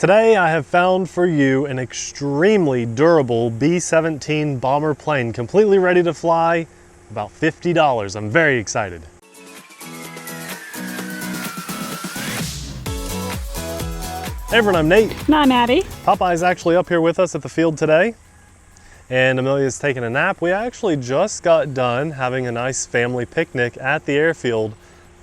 Today I have found for you an extremely durable B-17 bomber plane, completely ready to fly, about $50. I'm very excited. Hey everyone, I'm Nate. And I'm Abby. Popeye's actually up here with us at the field today, and Amelia's taking a nap. We actually just got done having a nice family picnic at the airfield.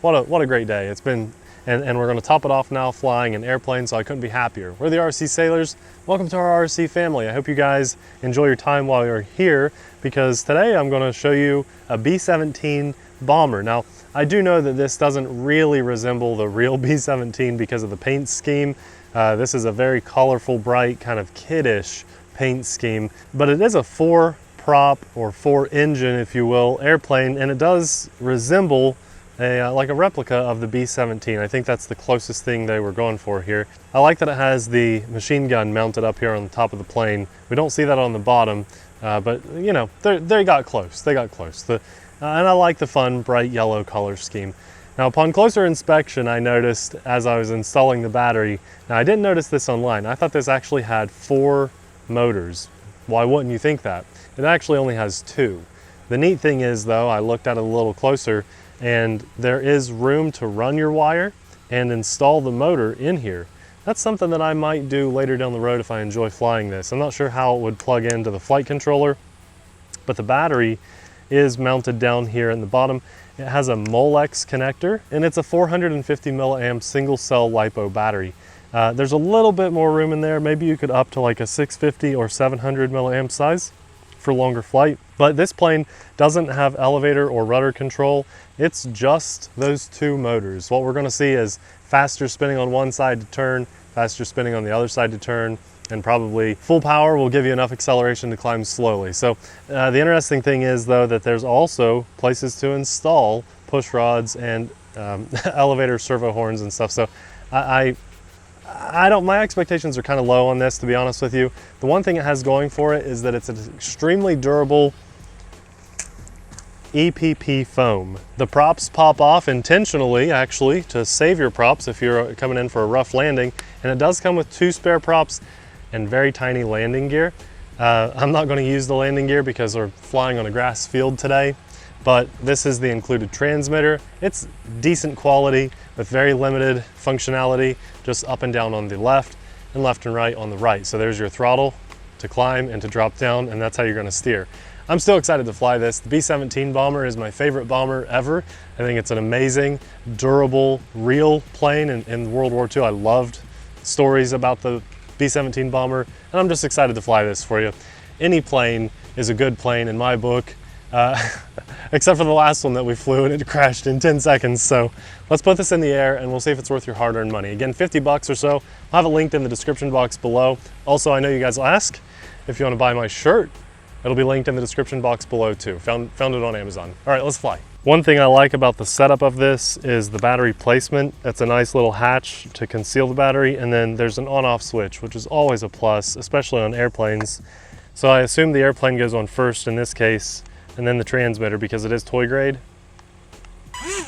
What a great day it's been. And we're gonna top it off now flying an airplane, so I couldn't be happier. We're the RC Sailors. Welcome to our RC family. I hope you guys enjoy your time while you're here, because today I'm gonna show you a B-17 bomber. Now, I do know that this doesn't really resemble the real B-17 because of the paint scheme. This is a very colorful, bright, kind of kiddish paint scheme, but it is a 4-prop or 4-engine, if you will, airplane, and it does resemble like a replica of the B-17. I think that's the closest thing they were going for here. I like that it has the machine gun mounted up here on the top of the plane. We don't see that on the bottom, but you know, they got close. They got close. And I like the fun, bright yellow color scheme. Now, upon closer inspection, I noticed as I was installing the battery, now I didn't notice this online, I thought this actually had 4 motors. Why wouldn't you think that? It actually only has 2. The neat thing is though, I looked at it a little closer, and there is room to run your wire and install the motor in here. That's something that I might do later down the road if I enjoy flying this. I'm not sure how it would plug into the flight controller, but the battery is mounted down here in the bottom. It has a Molex connector, and it's a 450 milliamp single cell LiPo battery. There's a little bit more room in there. Maybe you could up to like a 650 or 700 milliamp size for longer flight. But this plane doesn't have elevator or rudder control. It's just those 2 motors. What we're gonna see is faster spinning on one side to turn, faster spinning on the other side to turn, and probably full power will give you enough acceleration to climb slowly. So the interesting thing is though that there's also places to install push rods and elevator servo horns and stuff. So my expectations are kind of low on this, to be honest with you. The one thing it has going for it is that it's an extremely durable EPP foam. The props pop off intentionally, actually, to save your props if you're coming in for a rough landing. And it does come with 2 spare props and very tiny landing gear. I'm not going to use the landing gear because we're flying on a grass field today, but this is the included transmitter. It's decent quality with very limited functionality, just up and down on the left and right on the right. So there's your throttle to climb and to drop down, and that's how you're going to steer. I'm still excited to fly this. The B-17 bomber is my favorite bomber ever. I think it's an amazing, durable, real plane. In World War II, I loved stories about the B-17 bomber, and I'm just excited to fly this for you. Any plane is a good plane in my book, except for the last one that we flew and it crashed in 10 seconds. So let's put this in the air and we'll see if it's worth your hard-earned money. Again, 50 bucks or so. I'll have it linked in the description box below. Also, I know you guys will ask if you want to buy my shirt. It'll be linked in the description box below too. Found it on Amazon. All right, let's fly. One thing I like about the setup of this is the battery placement. It's a nice little hatch to conceal the battery, and then there's an on-off switch, which is always a plus, especially on airplanes. So I assume the airplane goes on first in this case, and then the transmitter because it is toy grade.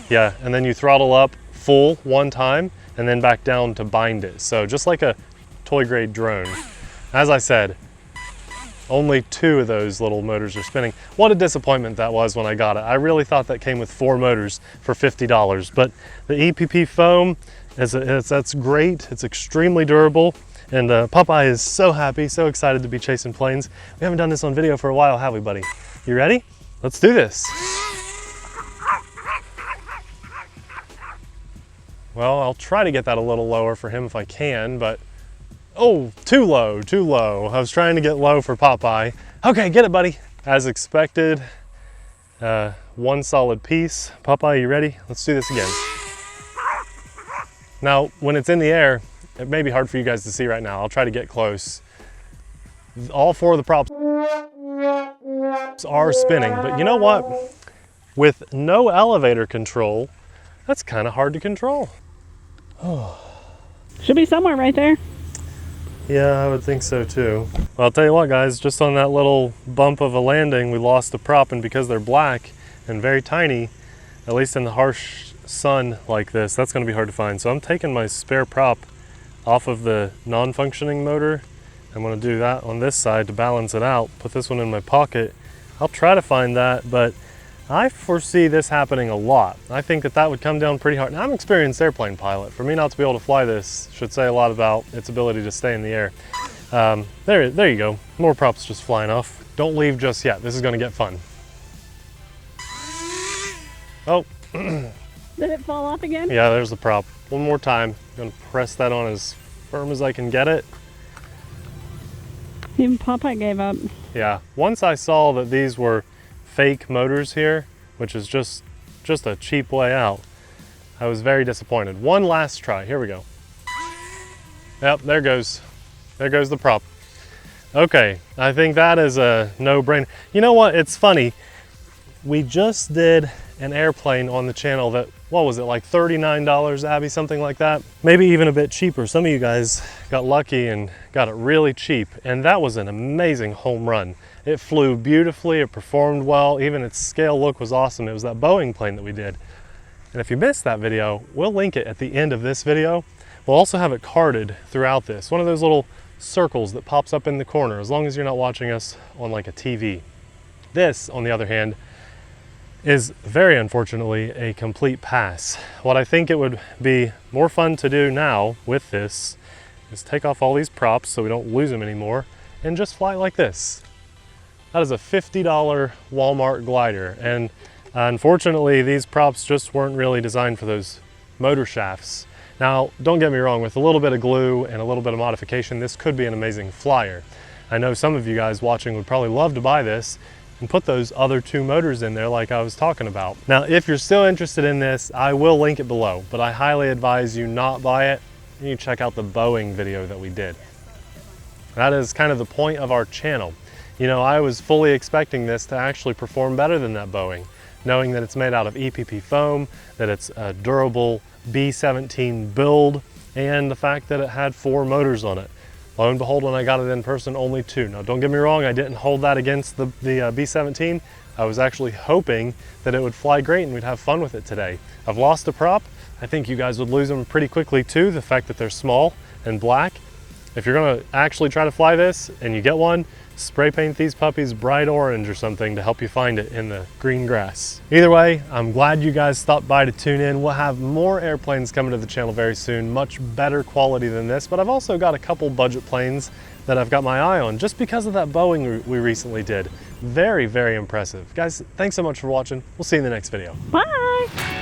Yeah, and then you throttle up full one time and then back down to bind it. So just like a toy grade drone. As I said, only 2 of those little motors are spinning. What a disappointment that was when I got it. I really thought that came with 4 motors for $50, but the EPP foam, that's great. It's extremely durable, and Popeye is so happy, so excited to be chasing planes. We haven't done this on video for a while, have we, buddy? You ready? Let's do this. Well, I'll try to get that a little lower for him if I can, but oh, too low, too low. I was trying to get low for Popeye. Okay, get it, buddy. As expected, 1 solid piece. Popeye, you ready? Let's do this again. Now, when it's in the air, it may be hard for you guys to see right now. I'll try to get close. All 4 of the props are spinning, but you know what? With no elevator control, that's kind of hard to control. Oh. Should be somewhere right there. Yeah, I would think so too. Well, I'll tell you what, guys, just on that little bump of a landing, we lost a prop, and because they're black and very tiny, at least in the harsh sun like this, that's gonna be hard to find. So I'm taking my spare prop off of the non-functioning motor. I'm gonna do that on this side to balance it out, put this one in my pocket. I'll try to find that, but I foresee this happening a lot. I think that that would come down pretty hard. Now, I'm an experienced airplane pilot. For me not to be able to fly this should say a lot about its ability to stay in the air. There you go. More props just flying off. Don't leave just yet. This is gonna get fun. Oh. Did it fall off again? Yeah, there's the prop. One more time. I'm gonna press that on as firm as I can get it. Even Popeye gave up. Yeah, once I saw that these were fake motors here, which is just a cheap way out, I was very disappointed. One last try, here we go. Yep, there goes the prop. Okay, I think that is a no-brainer. You know what, it's funny. We just did an airplane on the channel that, what was it, like $39, Abby, something like that? Maybe even a bit cheaper. Some of you guys got lucky and got it really cheap, and that was an amazing home run. It flew beautifully, it performed well, even its scale look was awesome. It was that Boeing plane that we did. And if you missed that video, we'll link it at the end of this video. We'll also have it carded throughout this. One of those little circles that pops up in the corner, as long as you're not watching us on like a TV. This, on the other hand, is very unfortunately a complete pass. What I think it would be more fun to do now with this is take off all these props so we don't lose them anymore and just fly like this. That is a $50 Walmart glider, and unfortunately these props just weren't really designed for those motor shafts. Now, don't get me wrong, with a little bit of glue and a little bit of modification, this could be an amazing flyer. I know some of you guys watching would probably love to buy this and put those other two motors in there like I was talking about. Now, if you're still interested in this, I will link it below, but I highly advise you not buy it. You need to check out the Boeing video that we did. That is kind of the point of our channel. You know, I was fully expecting this to actually perform better than that Boeing, knowing that it's made out of EPP foam, that it's a durable B-17 build, and the fact that it had 4 motors on it. Lo and behold, when I got it in person, only 2. Now, don't get me wrong, I didn't hold that against the B-17. I was actually hoping that it would fly great and we'd have fun with it today. I've lost a prop. I think you guys would lose them pretty quickly too, the fact that they're small and black. If you're gonna actually try to fly this and you get one, spray paint these puppies bright orange or something to help you find it in the green grass. Either way, I'm glad you guys stopped by to tune in. We'll have more airplanes coming to the channel very soon, much better quality than this, but I've also got a couple budget planes that I've got my eye on just because of that Boeing we recently did. Very, very impressive. Guys, thanks so much for watching. We'll see you in the next video. Bye.